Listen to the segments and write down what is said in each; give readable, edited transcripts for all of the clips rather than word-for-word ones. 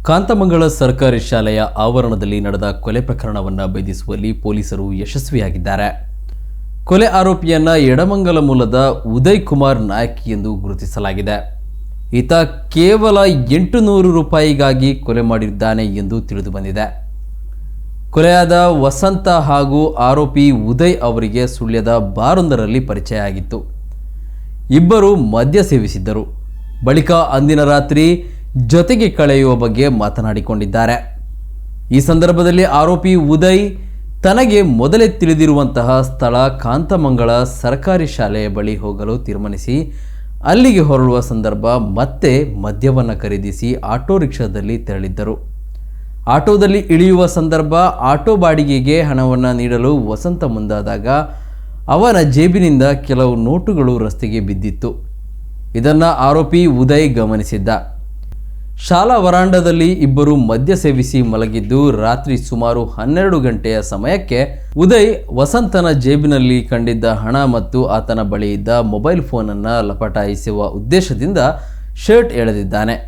ಕಾಂತಮಂಗಳ ಸರ್ಕಾರಿ ಶಾಲೆಯ ಆವರಣದಲ್ಲಿ ನಡೆದ ಕೊಲೆ ಪ್ರಕರಣವನ್ನು ಭೇದಿಸುವಲ್ಲಿ ಪೊಲೀಸರು ಯಶಸ್ವಿಯಾಗಿದ್ದಾರೆ. ಕೊಲೆ ಆರೋಪಿಯನ್ನ ಎಡಮಂಗಲ ಮೂಲದ ಉದಯ್ ಕುಮಾರ್ ನಾಯಕ್ ಎಂದು ಗುರುತಿಸಲಾಗಿದೆ. ಈತ ಕೇವಲ 800 ರೂಪಾಯಿಗಾಗಿ ಕೊಲೆ ಮಾಡಿದ್ದಾನೆ ಎಂದು ತಿಳಿದು ಬಂದಿದೆ. ಕೊಲೆಯಾದ ವಸಂತ ಹಾಗೂ ಆರೋಪಿ ಉದಯ್ ಅವರಿಗೆ ಸುಳ್ಯದ ಬಾರೊಂದರಲ್ಲಿ ಪರಿಚಯ ಆಗಿತ್ತು. ಇಬ್ಬರು ಮದ್ಯ ಸೇವಿಸಿದ್ದರು. ಬಳಿಕ ಅಂದಿನ ರಾತ್ರಿ ಜೊತೆಗೆ ಕಳೆಯುವ ಬಗ್ಗೆ ಮಾತನಾಡಿಕೊಂಡಿದ್ದಾರೆ. ಈ ಸಂದರ್ಭದಲ್ಲಿ ಆರೋಪಿ ಉದಯ್ ತನಗೆ ಮೊದಲೇ ತಿಳಿದಿರುವಂತಹ ಸ್ಥಳ ಕಾಂತಮಂಗಳ ಸರ್ಕಾರಿ ಶಾಲೆಯ ಬಳಿ ಹೋಗಲು ತೀರ್ಮಾನಿಸಿ ಅಲ್ಲಿಗೆ ಹೊರಡುವ ಸಂದರ್ಭ ಮತ್ತೆ ಮದ್ಯವನ್ನು ಖರೀದಿಸಿ ಆಟೋ ರಿಕ್ಷಾದಲ್ಲಿ ತೆರಳಿದ್ದರು. ಆಟೋದಲ್ಲಿ ಇಳಿಯುವ ಸಂದರ್ಭ ಆಟೋ ಬಾಡಿಗೆಗೆ ಹಣವನ್ನು ನೀಡಲು ವಸಂತ ಮುಂದಾದಾಗ ಅವನ ಜೇಬಿನಿಂದ ಕೆಲವು ನೋಟುಗಳು ರಸ್ತೆಗೆ ಬಿದ್ದಿತ್ತು. ಇದನ್ನು ಆರೋಪಿ ಉದಯ್ ಗಮನಿಸಿದ್ದ. ಶಾಲಾ ವರಾಂಡದಲ್ಲಿ ಇಬ್ಬರು ಮದ್ಯ ಸೇವಿಸಿ ಮಲಗಿದ್ದು ರಾತ್ರಿ ಸುಮಾರು 12 ಗಂಟೆಯ ಸಮಯಕ್ಕೆ ಉದಯ್ ವಸಂತನ ಜೇಬಿನಲ್ಲಿ ಕಂಡಿದ್ದ ಹಣ ಮತ್ತು ಆತನ ಬಳಿ ಇದ್ದ ಮೊಬೈಲ್ ಫೋನನ್ನು ಲಪಟಾಯಿಸುವ ಉದ್ದೇಶದಿಂದ ಶರ್ಟ್ ಎಳೆದಿದ್ದಾನೆ.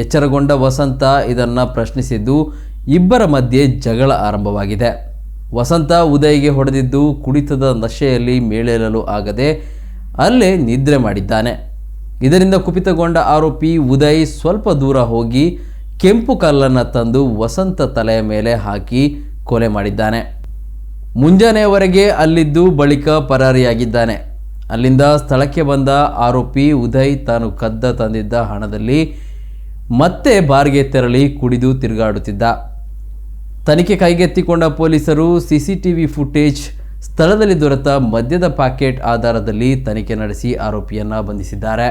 ಎಚ್ಚರಗೊಂಡ ವಸಂತ ಇದನ್ನು ಪ್ರಶ್ನಿಸಿದ್ದು ಇಬ್ಬರ ಮಧ್ಯೆ ಜಗಳ ಆರಂಭವಾಗಿದೆ. ವಸಂತ ಉದಯ್ಗೆ ಹೊಡೆದಿದ್ದು ಕುಡಿತದ ನಶೆಯಲ್ಲಿ ಮೇಲೇಳಲು ಆಗದೆ ಅಲ್ಲೇ ನಿದ್ರೆ ಮಾಡಿದ್ದಾನೆ. ಇದರಿಂದ ಕುಪಿತಗೊಂಡ ಆರೋಪಿ ಉದಯ್ ಸ್ವಲ್ಪ ದೂರ ಹೋಗಿ ಕೆಂಪು ಕಲ್ಲನ್ನು ತಂದು ವಸಂತ ತಲೆಯ ಮೇಲೆ ಹಾಕಿ ಕೊಲೆ ಮಾಡಿದ್ದಾನೆ. ಮುಂಜಾನೆಯವರೆಗೆ ಅಲ್ಲಿದ್ದು ಬಳಿಕ ಪರಾರಿಯಾಗಿದ್ದಾನೆ. ಅಲ್ಲಿಂದ ಸ್ಥಳಕ್ಕೆ ಬಂದ ಆರೋಪಿ ಉದಯ್ ತಾನು ಕದ್ದ ತಂದಿದ್ದ ಹಣದಲ್ಲಿ ಮತ್ತೆ ಬಾರ್ಗೆ ತೆರಳಿ ಕುಡಿದು ತಿರುಗಾಡುತ್ತಿದ್ದ. ತನಿಖೆ ಕೈಗೆತ್ತಿಕೊಂಡ ಪೊಲೀಸರು ಸಿಸಿಟಿವಿ ಫುಟೇಜ್, ಸ್ಥಳದಲ್ಲಿ ದೊರೆತ ಮದ್ಯದ ಪ್ಯಾಕೆಟ್ ಆಧಾರದಲ್ಲಿ ತನಿಖೆ ನಡೆಸಿ ಆರೋಪಿಯನ್ನು ಬಂಧಿಸಿದ್ದಾರೆ.